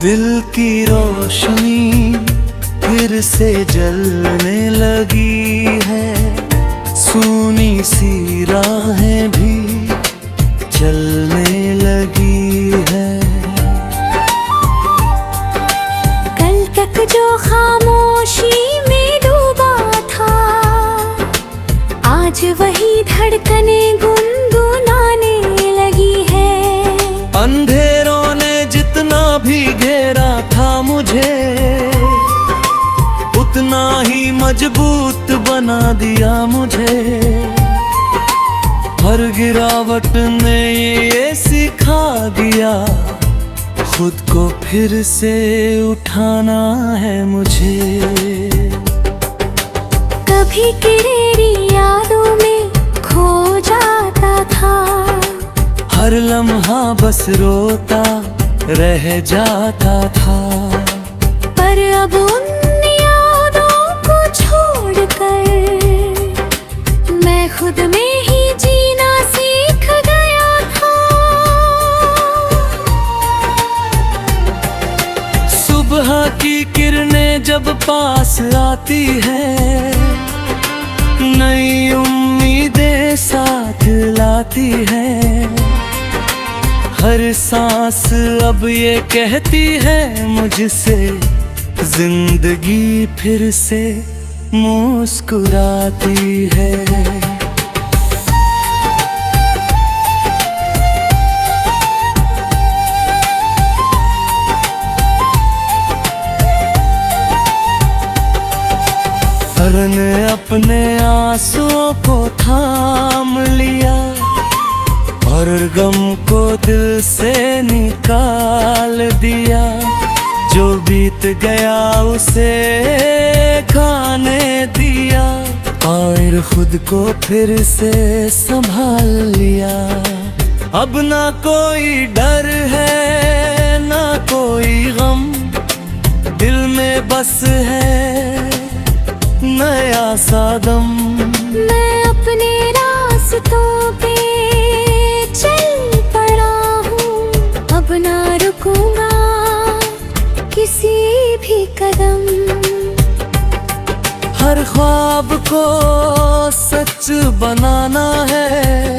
दिल की रोशनी फिर से जलने लगी है, सूनी सी राहें भी चलने लगी है। कल तक जो खामोशी में डूबा था, आज वही धड़कने गुनगुनाने लगी है। अंधेरों ने जितना भी घेरा था मुझे, उतना ही मजबूत बना दिया मुझे। हर गिरावट ने ये सिखा दिया, खुद को फिर से उठाना है मुझे। कभी किरेरी यादों में खो जाता था, हर लम्हा बस रोता रह जाता था। पर अब उन यादों को छोड़कर मैं खुद में ही जीना सीख गया था। सुबह की किरणें जब पास आती है, नई उम्मीदें साथ लाती है। हर सांस अब ये कहती है मुझसे, जिंदगी फिर से मुस्कुराती है। हर ने अपने आंसुओं को थाम लिया, और गम को दिल से निकाल दिया। जो बीत गया उसे खाने दिया, और खुद को फिर से संभाल लिया। अब ना कोई डर है ना कोई गम, दिल में बस है नया सा दम। मैं अपने रास्तों पे चल पड़ा हूँ, अब ना रुकूंगा किसी भी कदम। हर ख्वाब को सच बनाना है,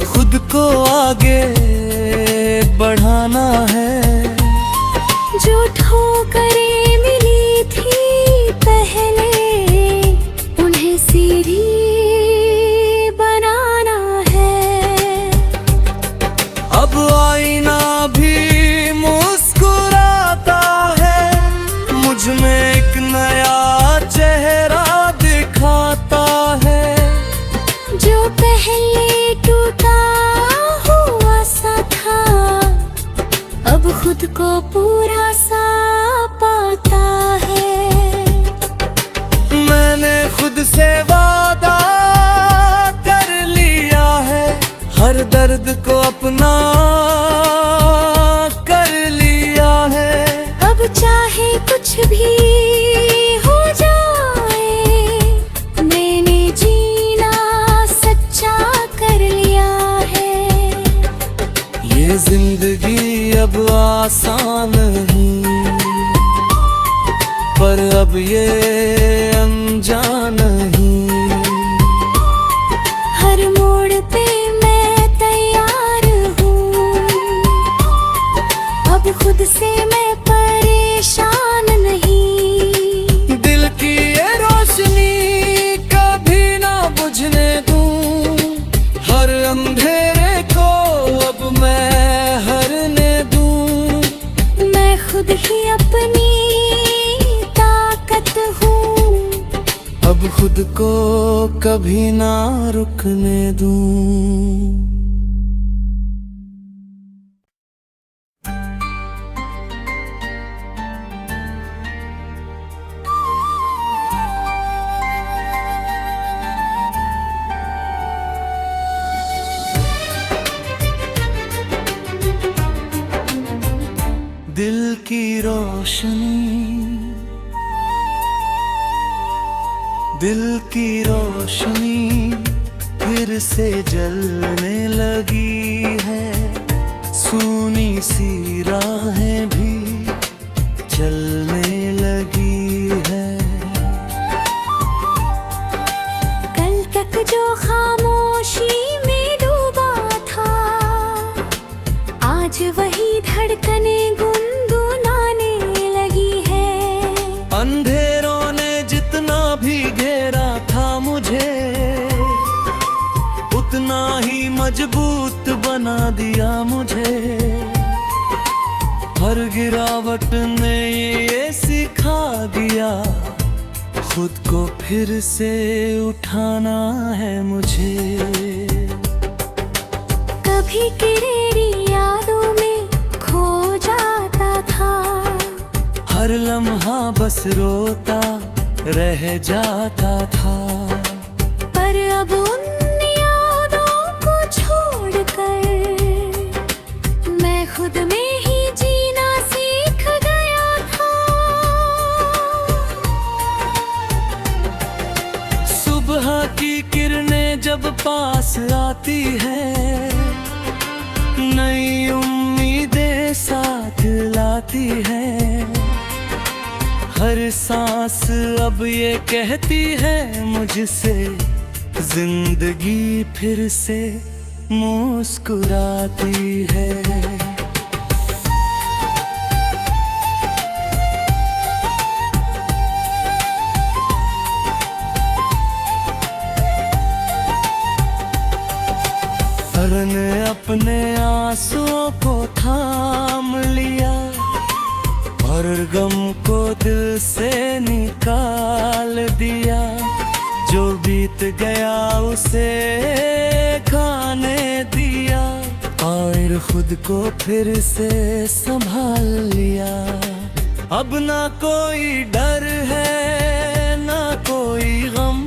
खुद को आगे बढ़ाना है। जो ठोकरें मिली थी पहले, उन्हें सीढ़ी बनाना है। अब आईना भी मुस्कुराता है, मुझ में एक नया चेहरा दिखाता है। जो पहले टूटा हुआ सा था, अब खुद को पूरा सा पाता है। मैंने खुद से वादा कर लिया है, हर दर्द को अपना कर लिया है। अब चाहे कुछ भी हो जाए, मैंने जीना सच्चा कर लिया है। ये जिंदगी अब आसान नहीं, पर अब ये अनजान नहीं। हर मोड़ पे मैं तैयार हूँ, अब खुद से मैं परेशान नहीं। दिल की ये रोशनी कभी ना बुझने दूं, हर अंधेरे को अब मैं हरने दूं। मैं खुद ही अपनी ताकत हूँ, अब खुद को कभी ना रुकने दूं। दिल की रोशनी, दिल की रोशनी फिर से जलने लगी है, सूनी सी राहें भी चलने लगी है। कल तक जो खामोशी में डूबा था, आज वही धड़कने गुनगुनाने लगी है। अंधेरों ने जितना भी घेरा था मुझे, उतना ही मजबूत बना दिया मुझे। हर गिरावट ने ये सिखा दिया, खुद को फिर से उठाना है मुझे। कभी किरेरी यादों में खो जाता था, हर लम्हा बस रोता रह जाता था। पर अब उन यादों को छोड़कर मैं खुद में ही जीना सीख गया था। सुबह की किरणें जब पास आती है, नई उम्मीदें साथ लाती है। हर सांस अब ये कहती है मुझसे, जिंदगी फिर से मुस्कुराती है। ने अपने आंसुओं को थाम लिया और गम को दिल से निकाल दिया। जो बीत गया उसे खाने दिया और खुद को फिर से संभाल लिया। अब ना कोई डर है ना कोई गम,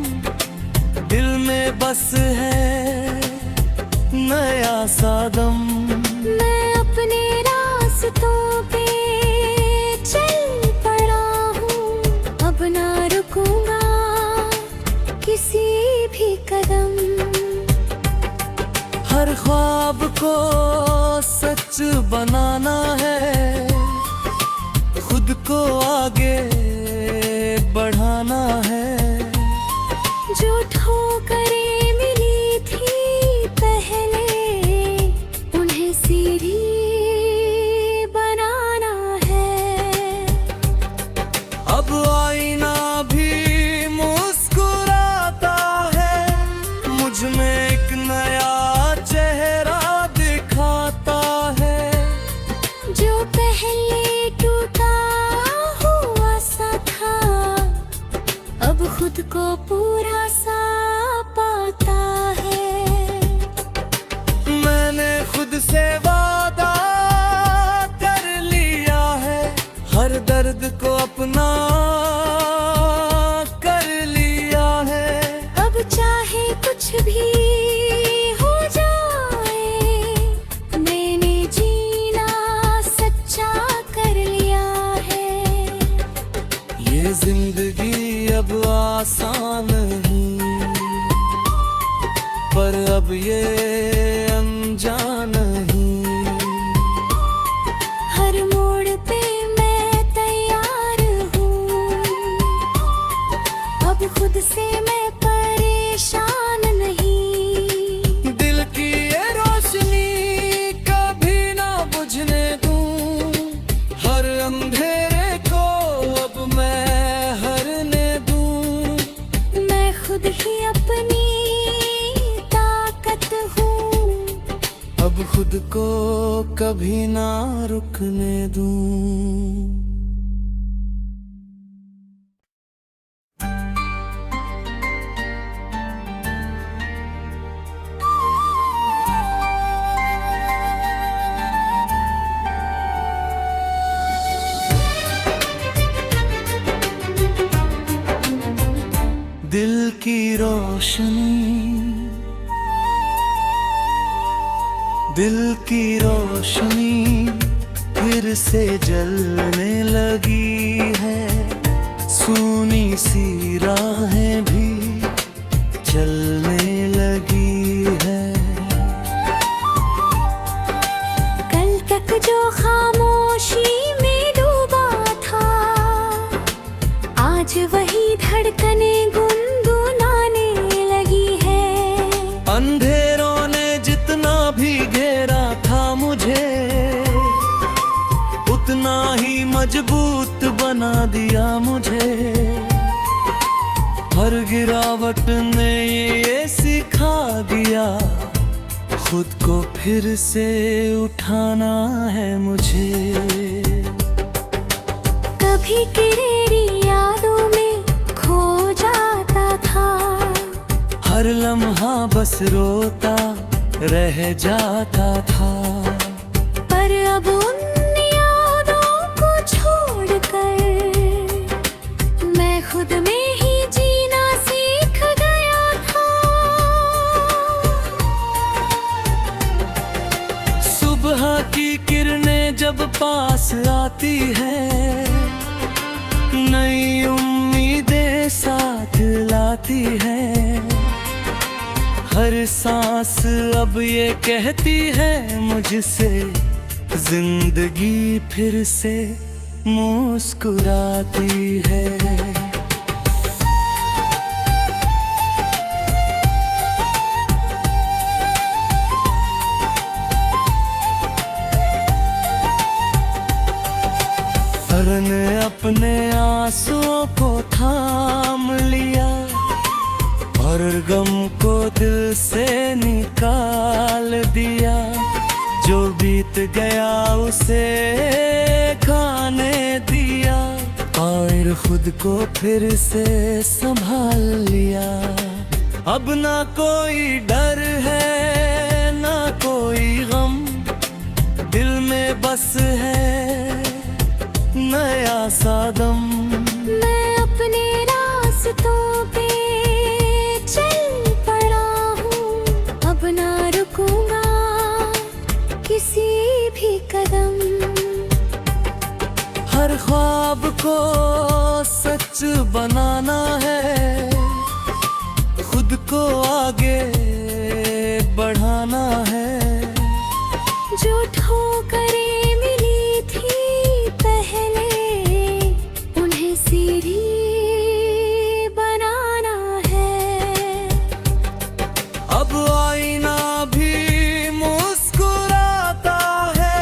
दिल में बस है नया सादम। मैं अपने रास्तों पे चल पड़ा हूँ, अब ना रुकूंगा किसी भी कदम। हर ख्वाब को सच बनाना है, खुद को आगे बढ़ाना है। जो ठोकरें मिली थी पहले, उन्हें सीढ़ी बनाना है। अब आईना भी मुस्कुराता है, मुझ में एक नया चेहरा दिखाता है। जो पहले टूटा हुआ सा था, अब खुद को पूरा सा पाता है। मैंने खुद से वादा कर लिया है, हर दर्द को अपना कर लिया है। अब चाहे कुछ भी हो जाए, मैंने जीना सच्चा कर लिया है। ये जिंदगी अब आसान नहीं, पर अब ये अनजान नहीं। हर मोड़ पे मैं तैयार हूँ, अब खुद से मैं परेशान नहीं। दिल की ये रोशनी कभी ना बुझने दूं, हर अंधेरे को अब मैं हरने दूं। मैं खुद ही अपनी ताकत हूँ, अब खुद को कभी ना रुकने दूं। दिल की रोशनी, दिल की रोशनी फिर से जलने लगी है। सूनी सी राहें भी चलने लगी है। कल खामोशी में डूबा था, आज वही धड़कने गुनगुनाने लगी है। अंधेरों ने जितना भी घेरा था मुझे, उतना ही मजबूत बना दिया मुझे। हर गिरावट ने ये सिखा दिया, खुद को फिर से उठाना है मुझे। कभी किरेरी यादों में खो जाता था, हर लम्हा बस रोता रह जाता था। पर अब उन यादों को छोड़कर मैं खुद में ही जीना सीख गया था। सुबह की किरणें जब पास आती है, नई उम्मीदें साथ लाती है। हर सांस अब ये कहती है मुझसे, जिंदगी फिर से मुस्कुराती है। ने अपने आंसुओं को थाम लिया और गम को दिल से निकाल दिया। जो बीत गया उसे खाने दिया और खुद को फिर से संभाल लिया। अब ना कोई डर है ना कोई गम, दिल में बस है नया सादम। मैं अपने रास्तों पे चल पड़ा हूँ, अब ना रुकूंगा किसी भी कदम। हर ख्वाब को सच बनाना है, खुद को आगे बढ़ाना है। जो ठोकरें मिली थी पहले, उन्हें सीढ़ी बनाना है। अब आईना भी मुस्कुराता है,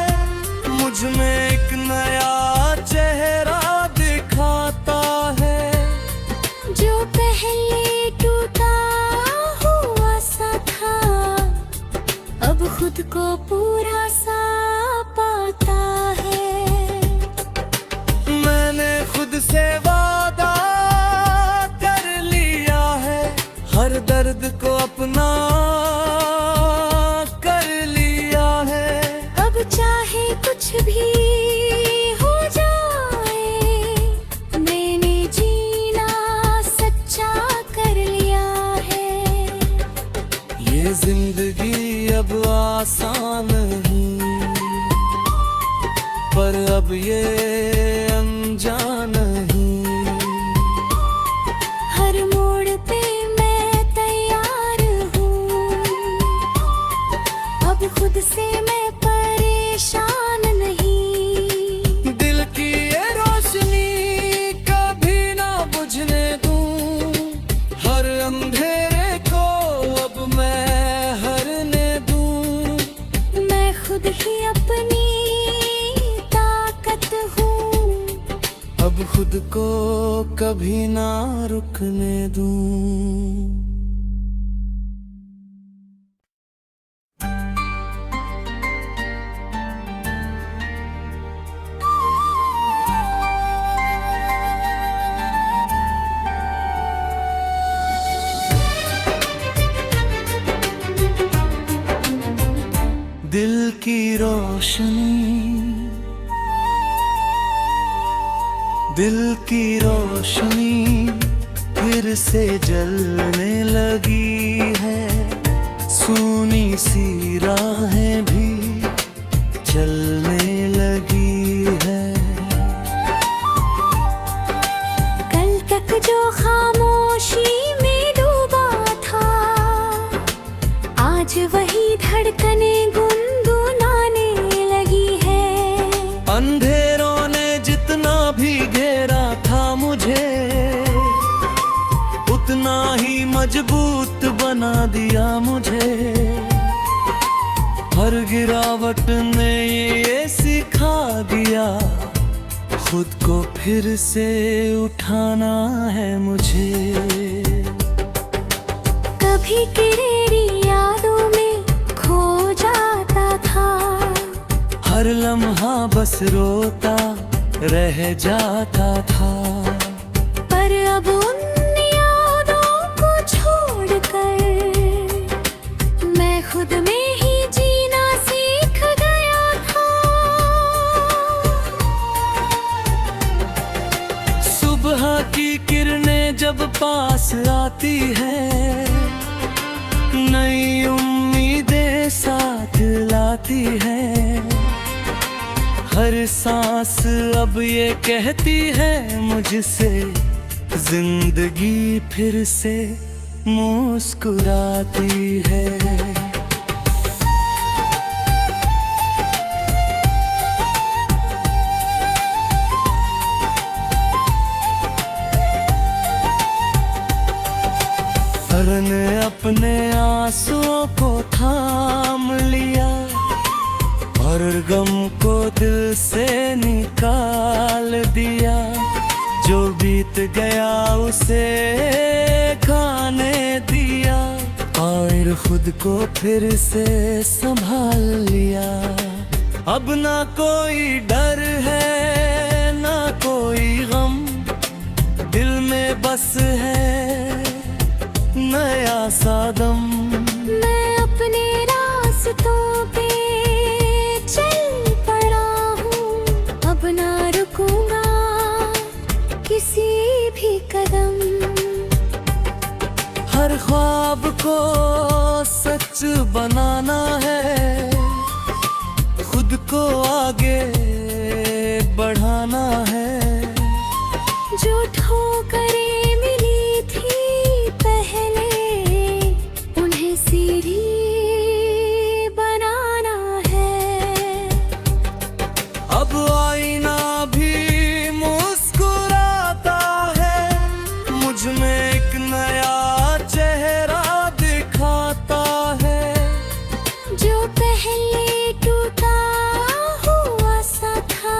मुझ में एक नया चेहरा दिखाता है। जो पहले टूटा हुआ सा था, अब खुद को पूरा सा पाता है। मैंने खुद से वादा कर लिया है, हर दर्द को अपना कर लिया है। अब चाहे कुछ भी हो जाए, मैंने जीना सच्चा कर लिया है। ये जिंदगी अब आसान नहीं, पर अब ये अनजान नहीं। हर मोड़ पे मैं तैयार हूँ, अब खुद से मैं परेशान नहीं। दिल की ये रोशनी कभी ना बुझने दूं, हर अंधेरे को अब मैं हरने दूं। मैं खुद ही अपनी ताकत हूँ, अब खुद को कभी ना रुकने दूं। दिल की रोशनी, दिल की रोशनी फिर से जलने लगी है। सूनी सी राहें भी चलने लगी है। कल तक जो खामोशी में डूबा था, आज वही धड़कने गुनगुनाने लगी है। अंधे मजबूत बना दिया मुझे। हर गिरावट ने ये सिखा दिया, खुद को फिर से उठाना है मुझे। कभी तेरी यादों में खो जाता था, हर लम्हा बस रोता रह जाता था। पर अब उन यादों को छोड़कर मैं खुद में ही जीना सीख गया था। सुबह की किरणें जब पास आती है, नई उम्मीदें साथ लाती है। हर सांस अब ये कहती है मुझसे, जिंदगी फिर से मुस्कुराती है। हर ने अपने आंसुओं को थाम लिया और गम को दिल से निकाल दिया। जो बीत गया उसे खाने दिया और खुद को फिर से संभाल लिया। अब ना कोई डर है ना कोई गम, दिल में बस है नया सा दम। मैं अपने रास्तों पे चल पड़ा हूँ, अब ना रुकूंगा किसी भी कदम। हर ख्वाब को सच बनाना है, खुद को आगे बढ़ाना है। जो ठोकरें मिली थी पहले, उन्हें सीढ़ी बनाना है। अब आईना भी मुस्कुराता है, मुझ में एक नया चेहरा दिखाता है। जो पहले टूटा हुआ सा था,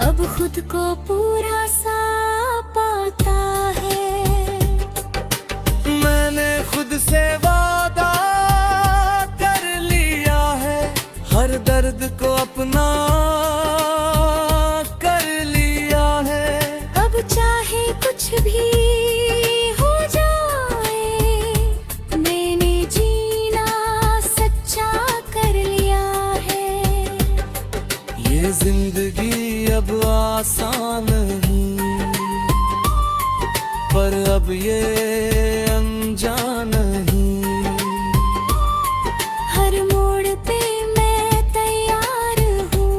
अब खुद को पूरा सा पाता है। मैंने खुद से वादा कर लिया है, हर दर्द को अपना कर लिया है। अब चाहे कुछ भी हो जाए, मैंने जीना सच्चा कर लिया है। ये जिंदगी अब आसान नहीं, पर अब ये अनजान नहीं। हर मोड़ पे मैं तैयार हूँ,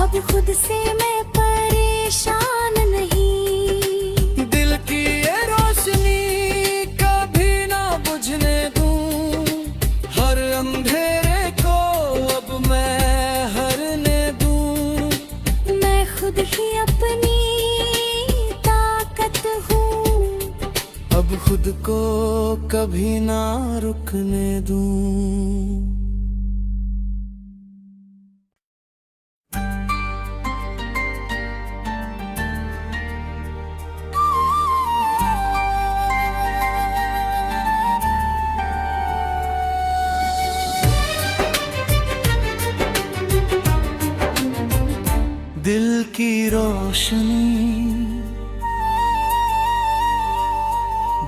अब खुद से मैं परेशान नहीं। दिल की ये रोशनी कभी ना बुझने दूं, हर अंधेरे को अब मैं हरने दूं। मैं खुद ही अपनी ताकत हूँ, अब खुद को कभी ना रुकने दूं। दिल की रोशनी,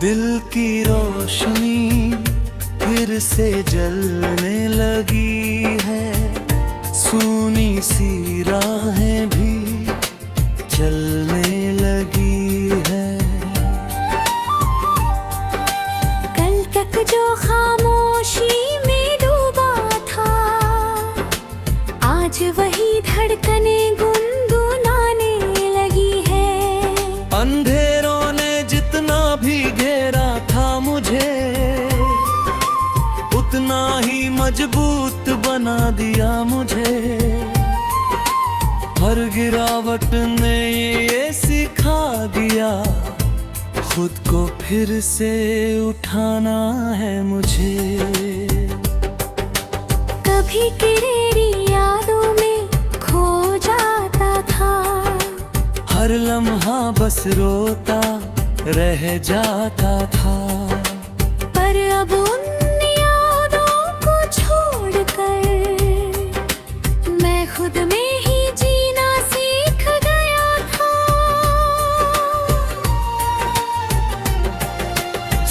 दिल की रोशनी फिर से जलने लगी है। सूनी सी राहें भी चलने लगी है। कल तक जो खामोशी में डूबा था, आज वही धड़कने गुनगुनाने लगी है। अंधेरों ने जितना भी घेरा था मुझे, उतना ही मजबूत बना दिया मुझे। हर गिरावट ने ये सिखा दिया, खुद को फिर से उठाना है मुझे। कभी किरेरी यादों में खो जाता था, हर लम्हा बस रोता रह जाता था। पर अब उन यादों को छोड़कर मैं खुद में ही जीना सीख गया था।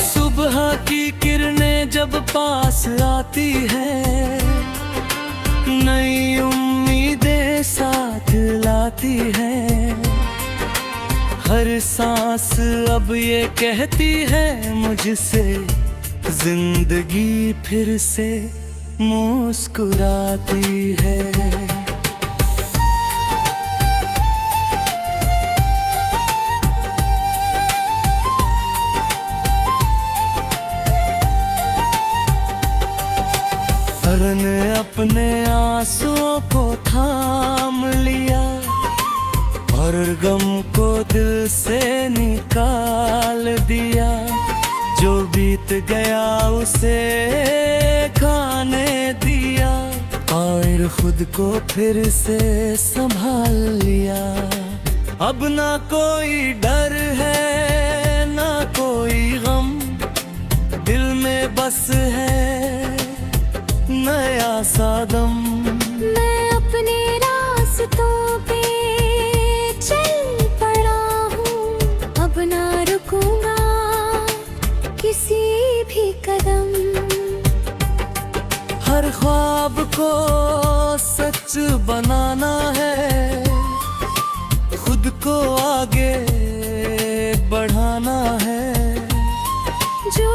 सुबह की किरणें जब पास आती है, नई उम्मीदें साथ लाती है। हर सांस अब ये कहती है मुझसे, जिंदगी फिर से मुस्कुराती है। हरन अपने आंसुओं को थाम लिया और गम को दिल से निकाल दिया। जो बीत गया उसे खाने दिया और खुद को फिर से संभाल लिया। अब ना कोई डर है ना कोई गम, दिल में बस है नया सादम। मैं अपने रास्तों पे चल पड़ा हूँ, अब ना रुकूंगा किसी भी कदम। हर ख्वाब को सच बनाना है, खुद को आगे बढ़ाना है। जो